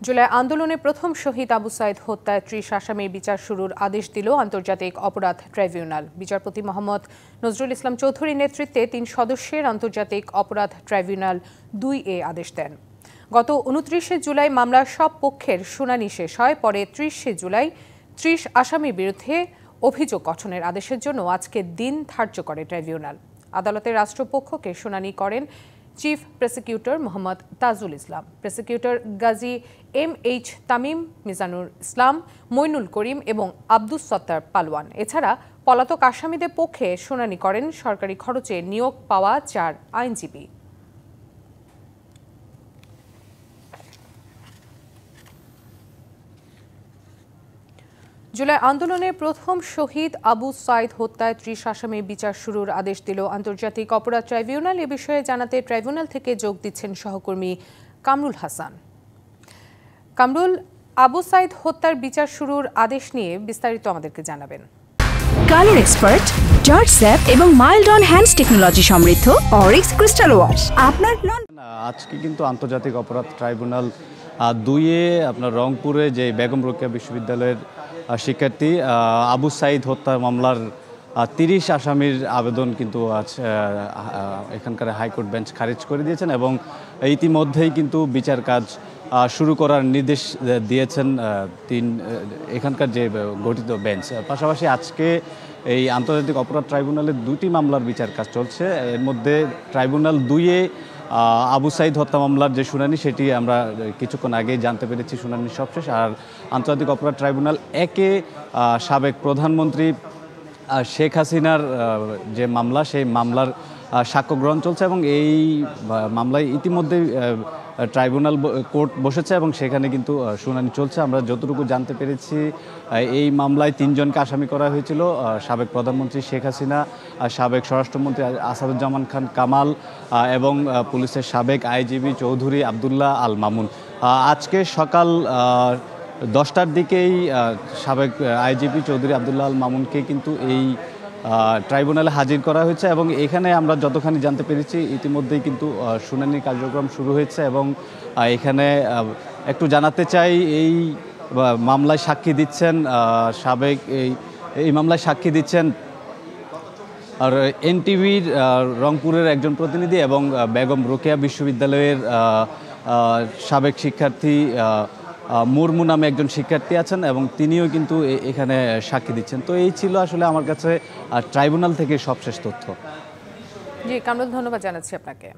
জুলাই আন্দোলনে প্রথম শহীদ আবু সাইদ হত্যায় ৩০ আসামির বিচার শুরুর আদেশ দিল আন্তর্জাতিক অপরাধ ট্রাইব্যুনাল। বিচারপতি মোহাম্মদ নজরুল ইসলাম চৌধুরীর নেতৃত্বে ৩ সদস্যের আন্তর্জাতিক অপরাধ ট্রাইব্যুনাল ২ আদেশ দেন। গত ২৯ জুলাই মামলার সব পক্ষের শুনানি শেষ হয়। পরে ৩০ জুলাই ৩০ আসামির বিরুদ্ধে অভিযোগ গঠনের আদেশের জন্য আজকে দিন ধার্য করে ট্রাইব্যুনাল। আদালতের রাষ্ট্রপক্ষকে শুনানি করেন chief prosecutor Mohammad Tajul Islam, prosecutor Gazi MH Tamim, Mizanur ইসলাম, মইনুল করিম এবং আব্দুস সত্তার পালোয়ান। এছাড়া পলাতক আসামিদের পক্ষে শুনানি করেন সরকারি খরচে নিয়োগ পাওয়া ৪ আইনজীবী। জুলাই আন্দোলনে প্রথম শহীদ আবু সাইদ হত্যায় ৩০ আসামির বিচার শুরুর আদেশ দিল আন্তর্জাতিক অপরাধ ট্রাইব্যুনাল। এ বিষয়ে জানাতে ট্রাইব্যুনাল থেকে যোগ দিচ্ছেন সহকর্মী কামরুল হাসান। কামরুল, আবু সাইদ হত্যার বিচার শুরুর আদেশ নিয়ে বিস্তারিত আমাদেরকে জানাবেন। কালার এক্সপার্ট, জর্জ স্যাপ এবং মাইল্ড অন হ্যান্ডস টেকনোলজি সমৃদ্ধ অরিক্স ক্রিস্টাল ওয়াশ আপনার আজকে কিন্তু আন্তর্জাতিক অপরাধ ট্রাইব্যুনাল ২-এ আপনার রংপুরে যে বেগম রোকেয়া বিশ্ববিদ্যালয়ের শিক্ষার্থী আবু সাইদ হত্যা মামলার ৩০ আসামির আবেদন কিন্তু আজ এখানকার হাইকোর্ট বেঞ্চ খারিজ করে দিয়েছেন এবং ইতিমধ্যেই কিন্তু বিচার কাজ শুরু করার নির্দেশ দিয়েছেন এখানকার যে গঠিত বেঞ্চ। পাশাপাশি আজকে এই আন্তর্জাতিক অপরাধ ট্রাইব্যুনালের ২টি মামলার বিচার কাজ চলছে। এর মধ্যে ট্রাইব্যুনাল ২-এ আবু সাইদ হত্যা মামলার যে শুনানি সেটি আমরা কিছুক্ষণ আগেই জানতে পেরেছি, শুনানির সবশেষ। আর আন্তর্জাতিক অপরাধ ট্রাইব্যুনাল ১-এ সাবেক প্রধানমন্ত্রী শেখ হাসিনার যে মামলা, সেই মামলার সাক্ষ্য গ্রহণ চলছে এবং এই মামলায় ইতিমধ্যেই ট্রাইব্যুনাল কোর্ট বসেছে এবং সেখানে কিন্তু শুনানি চলছে। আমরা যতটুকু জানতে পেরেছি এই মামলায় ৩ জনকে আসামি করা হয়েছিল, সাবেক প্রধানমন্ত্রী শেখ হাসিনা, সাবেক স্বরাষ্ট্রমন্ত্রী আসাদুজ্জামান খান কামাল এবং পুলিশের সাবেক আইজিপি চৌধুরী আবদুল্লাহ আল মামুন। আজকে সকাল 10টার দিকেই সাবেক আইজিপি চৌধুরী আবদুল্লাহ আল মামুনকে কিন্তু এই ট্রাইব্যুনালে হাজির করা হয়েছে এবং এখানে আমরা যতখানি জানতে পেরেছি ইতিমধ্যেই কিন্তু শুনানি কার্যক্রম শুরু হয়েছে এবং এখানে একটু জানাতে চাই এই মামলায় সাক্ষী দিচ্ছেন সাবেক এই মামলায় সাক্ষী দিচ্ছেন আর এনটিভির রংপুরের একজন প্রতিনিধি এবং বেগম রোকেয়া বিশ্ববিদ্যালয়ের সাবেক শিক্ষার্থী মুরমু নামে একজন শিক্ষার্থী আছেন এবং তিনিও কিন্তু এখানে সাক্ষী দিচ্ছেন। তো এই ছিল আসলে আমার কাছে ট্রাইব্যুনাল থেকে সবশেষ তথ্য। জি কামরুল, ধন্যবাদ জানাচ্ছি আপনাকে।